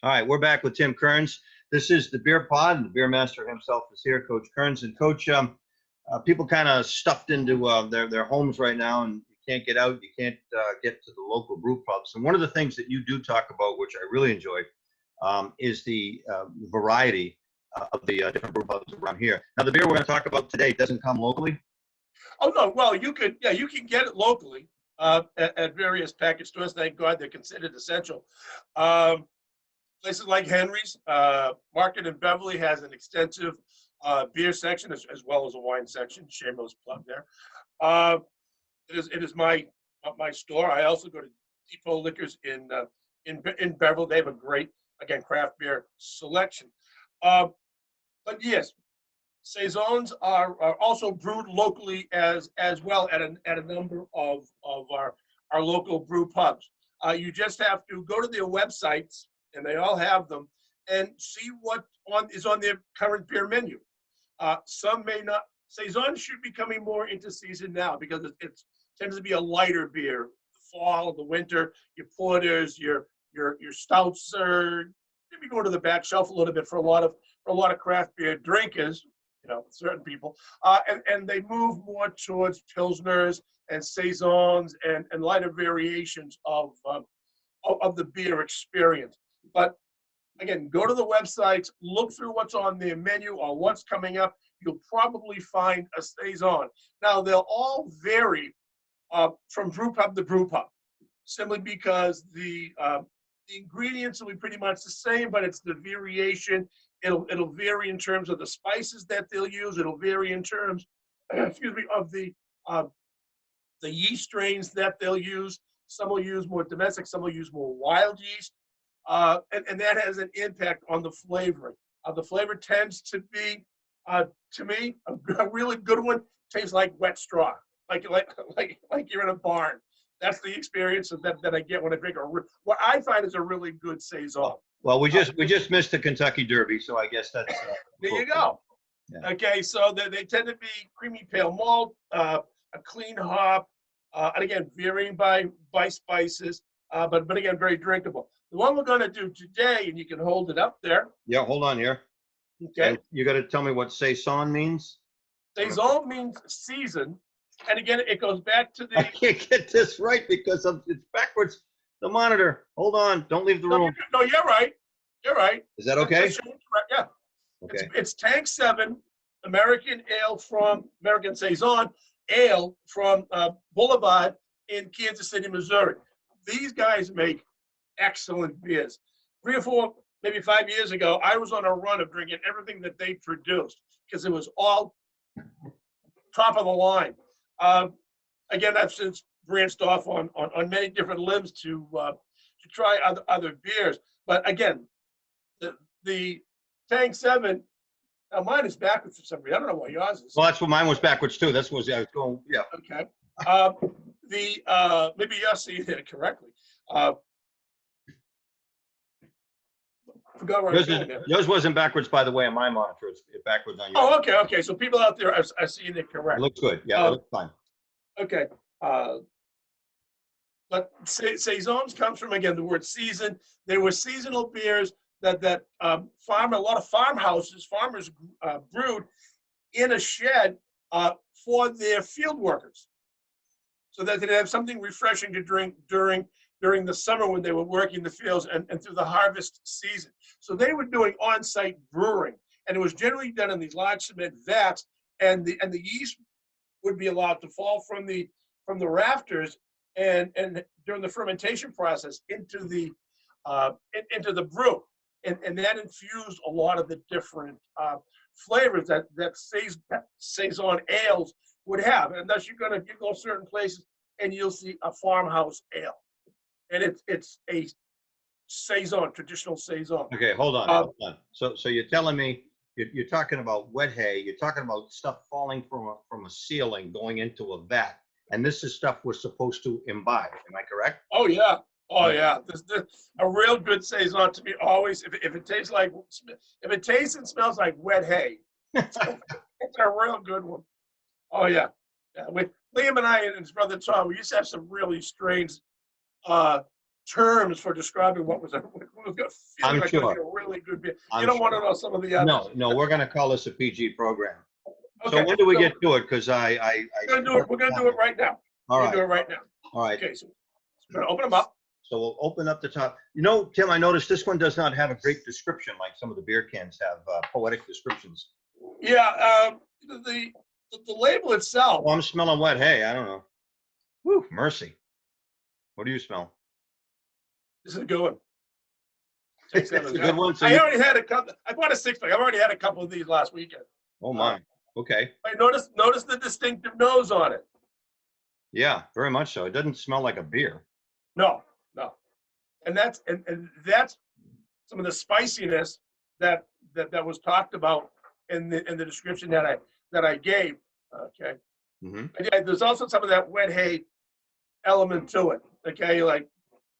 All right, we're back with Tim Kearns. This is the Beer Pod, and the beer master himself is here, Coach Kearns. And Coach, people kind of stuffed into their homes right now, and you can't get out, you can't get to the local brew pubs. And one of the things that you do talk about, which I really enjoy, is the variety of the different brew pubs around here. Now, the beer we're going to talk about today doesn't come locally. Oh no, well you can get it locally at various package stores. Thank God they're considered essential. Places like Henry's Market in Beverly has an extensive beer section as well as a wine section. Shameless plug there. It is my store. I also go to Depot Liquors in Beverly. They have a great, again, craft beer selection. But yes, saisons are also brewed locally as well at a number of our local brew pubs. You just have to go to their websites, and they all have them, and see what is on their current beer menu. Some may not. Saisons should be coming more into season now because it tends to be a lighter beer. The fall, the winter, your porters, your stouts are maybe going to the back shelf a little bit for a lot of craft beer drinkers. Certain people, and they move more towards pilsners and saisons and lighter variations of the beer experience. But again, go to the websites, look through what's on their menu or what's coming up. You'll probably find a saison. Now, they'll all vary from brew pub to brew pub, simply because the ingredients will be pretty much the same, but it's the variation. It'll vary in terms of the spices that they'll use. It'll vary in terms, of the yeast strains that they'll use. Some will use more domestic, some will use more wild yeast, and that has an impact on the flavoring. The flavor tends to be, to me, a really good one tastes like wet straw, like you're in a barn. That's the experience that I get when I drink what I find is a really good saison. Well, we just missed the Kentucky Derby, so I guess that's there you go. Yeah. Okay, so they tend to be creamy pale malt, a clean hop, and again varying by spices, but again very drinkable. The one we're going to do today, and you can hold it up there. Yeah, hold on here. Okay, and you got to tell me what saison means. Saison means season, and again it goes back to the. I can't get this right because it's backwards. The monitor. Hold on. Don't leave the room. No, you're right. You're right. Is that okay? Yeah. Okay. It's Tank 7 American Saison Ale from Boulevard in Kansas City, Missouri. These guys make excellent beers. 3 or 4, maybe 5 years ago, I was on a run of drinking everything that they produced because it was all top of the line. Again, I've since branched off on many different limbs to try other beers. But again, the Tank 7, now mine is backwards for some reason. I don't know why yours is. Well, that's what mine was backwards too. That's what I was going. Yeah. Okay. Maybe you're seeing it correctly. Forgot where I was going there. Yours wasn't backwards, by the way, on my monitor. It's backwards on yours. Oh, okay. So people out there are seeing it correct. It looks good. Yeah, it looks fine. Okay. But saisons comes from, again, the word season. They were seasonal beers that a lot of farmers brewed in a shed for their field workers, so that they'd have something refreshing to drink during the summer when they were working the fields and through the harvest season. So they were doing on-site brewing, and it was generally done in these large cement vats, and the yeast would be allowed to fall from the rafters and during the fermentation process into the brew, and that infused a lot of the different flavors that saison ales would have. And thus you go certain places and you'll see a farmhouse ale, and it's a saison, traditional saison. Okay, hold on. So you're telling me you're talking about wet hay. You're talking about stuff falling from a ceiling going into a vat, and this is stuff we're supposed to imbibe. Am I correct? Oh yeah. This a real good saison to me always. If it tastes and smells like wet hay, it's a real good one. Oh yeah. With Liam and I and his brother Tom, we used to have some really strange terms for describing what was a I'm like sure. a really good beer. I'm You don't want sure. to know some of the others. No, we're gonna call this a PG program. So Okay, when do we so get to it? Because we're gonna do it. We're gonna do it right now. All We're gonna do it right, right now. all right. Okay, so we're gonna open them up. So we'll open up the top. You know, Tim, I noticed this one does not have a great description like some of the beer cans have, poetic descriptions. Yeah, the label itself. Oh, I'm smelling wet hay. I don't know. Woo, mercy. What do you smell? This is a good one. It's a good one. So I you, already had a couple. I bought a 6-pack. I've already had a couple of these last weekend. oh my. Okay. I noticed the distinctive nose on it. Yeah, very much so. It doesn't smell like a beer. No, no, and that's some of the spiciness that was talked about in the description that I gave. Okay. Mm-hmm. Yeah, there's also some of that wet hay element to it. Okay, like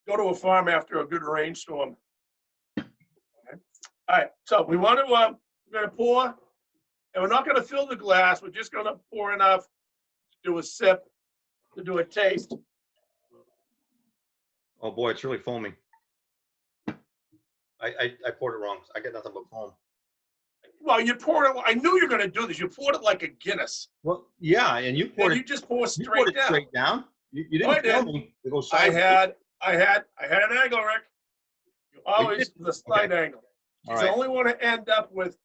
go to a farm after a good rainstorm. Okay. All right, so we want to we're going to pour, and we're not going to fill the glass. We're just going to pour enough to do a sip, to do a taste. Oh boy, it's really foamy. I poured it wrong. I get nothing but foam. Well, you poured it. I knew you were going to do this. You poured it like a Guinness. Well, yeah, and you poured And it. you just pour You poured straight it down. straight down. You Oh, I didn't tell did. me to go I sideways. had an angle, Rick. You always the slight angle. You All right. only want to end up with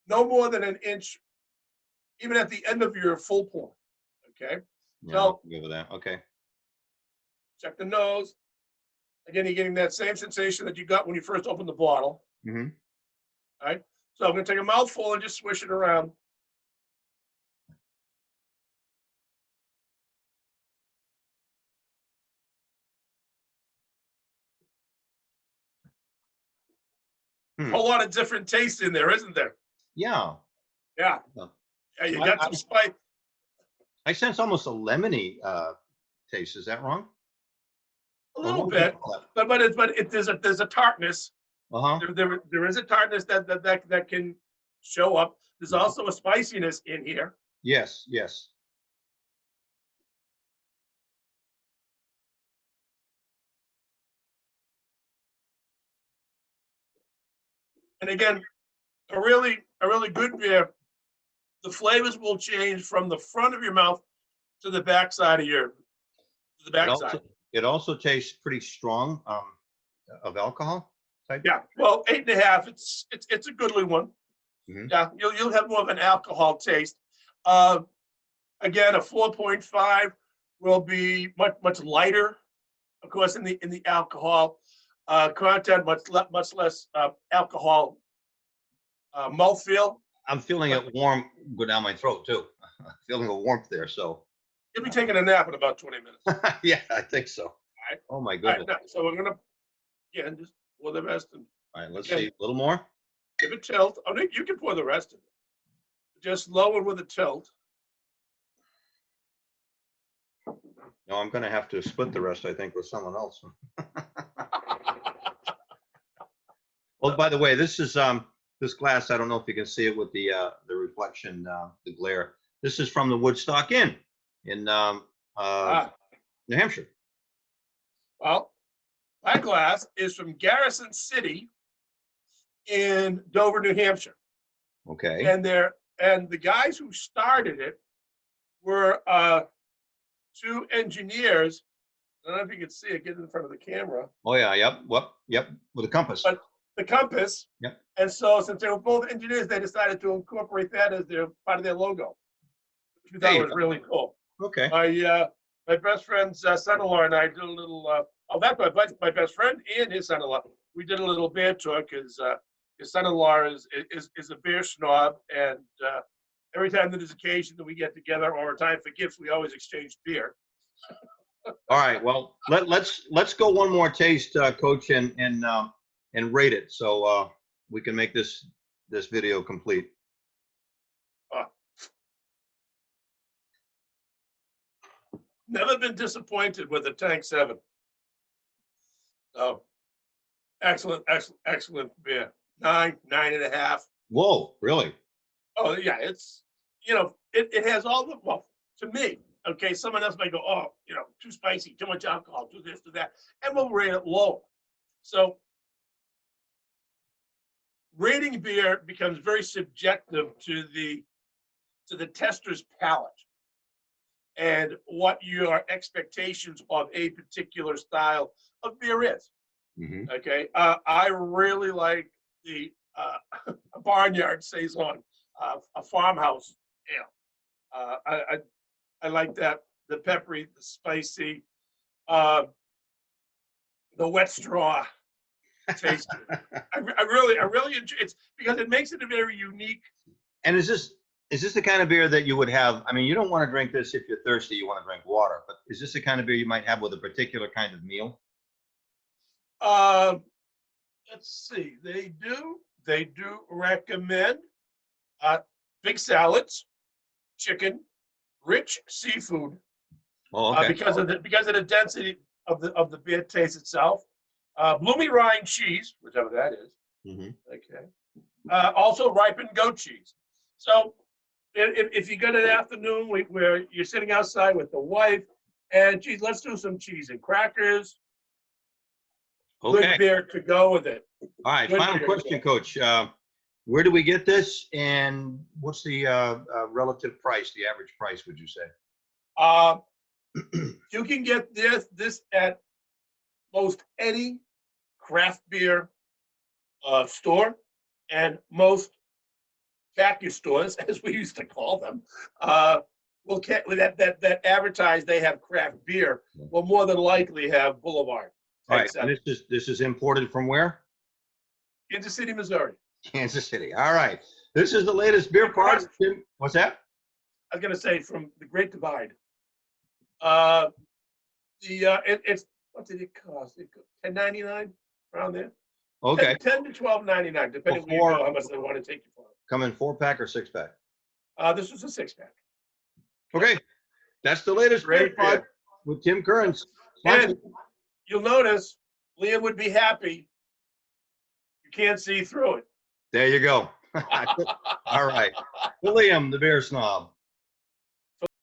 no more than an inch, even at the end of your full pour. Okay. Yeah, So I'll give it that. Okay. check the nose. Again, you're getting that same sensation that you got when you first opened the bottle. Mm-hmm. All right. So I'm going to take a mouthful and just swish it around. A whole lot of different tastes in there, isn't there? Yeah. Yeah. Well, Yeah, you got some spice. I sense almost a lemony taste. Is that wrong? A little bit, but there's a tartness. Uh-huh. There is a tartness that can show up. There's also a spiciness in here. Yes, yes. And again, a really good beer. The flavors will change from the front of your mouth to the backside of the backside. It also tastes pretty strong of alcohol type. Yeah, well, 8.5. It's a goodly one. Mm-hmm. Yeah, you'll have more of an alcohol taste. Again, a 4.5 will be much lighter, of course, in the alcohol content, much less alcohol mouthfeel. I'm feeling it warm go down my throat too. Feeling a warmth there. So You'll be taking a nap in about 20 minutes. yeah, I think so. All right. Oh my All goodness. right, so we're gonna again just pour the rest and All right, let's see. A little more. give it tilt. Oh, you can pour the rest of it. Just lower with a tilt. No, I'm gonna have to split the rest, I think, with someone else. Well, by the way, this is this glass. I don't know if you can see it with the reflection, the glare. This is from the Woodstock Inn in New Hampshire. Well, my glass is from Garrison City in Dover, New Hampshire. Okay. And the guys who started it were two engineers. I don't know if you can see it. Get in front of the camera. Oh yeah. Yep. Yep. With a compass. But the compass. Yep. And so, since they were both engineers, they decided to incorporate that as their part of their logo, which we thought was really cool. Okay. My best friend's son-in-law and I did a little. That's my best friend and his son-in-law. We did a little beer tour because his son-in-law is a beer snob, and every time there's occasion that we get together or a time for gifts, we always exchange beer. All right. Well, let's go one more taste, Coach, and rate it so we can make this video complete. Never been disappointed with a Tank 7. Oh, excellent beer. 9.5. Whoa, really? Oh yeah, it's it has all the, well, to me, Okay, someone else might go, oh, too spicy, too much alcohol, do this, do that, and we'll rate it lower. So rating beer becomes very subjective to the tester's palate and what your expectations of a particular style of beer is. Mhm. Okay, I really like the a barnyard saison, a farmhouse ale. I like that, the peppery, the spicy, uh, the wet straw taste. I really enjoy it's because it makes it a very unique. And is this the kind of beer that you would have? I mean, you don't want to drink this if you're thirsty, you want to drink water, but is this the kind of beer you might have with a particular kind of meal? Uh, let's see, they do recommend uh, big salads, chicken, rich seafood, Oh, okay. because of the density of the beer taste itself. Bloomy rind cheese, whichever that is. Mhm. Okay. Also ripened goat cheese. So if you got an afternoon where you're sitting outside with the wife, and geez, let's do some cheese and crackers. Okay. Good beer to go with it. All right. Good Final beer. question, Coach. Where do we get this, and what's the relative price, the average price, would you say? Uh, you can get this at most any craft beer store and most factory stores, as we used to call them. Will that advertise they have craft beer will more than likely have Boulevard. All right. And this is imported from where? Kansas City, Missouri. Kansas City. All right. This is the latest beer pod. What's that? I was going to say from the Great Divide. It's what did it cost? $10.99 around there. Okay. 10 to $12.99, depending where you go, how much they want to take you for it. Come in 4-pack or 6-pack? This was a 6-pack. Okay. That's the latest beer Great pod beer. with Tim Kearns. And you'll notice Liam would be happy. You can't see through it. There you go. All right. Liam, the beer snob.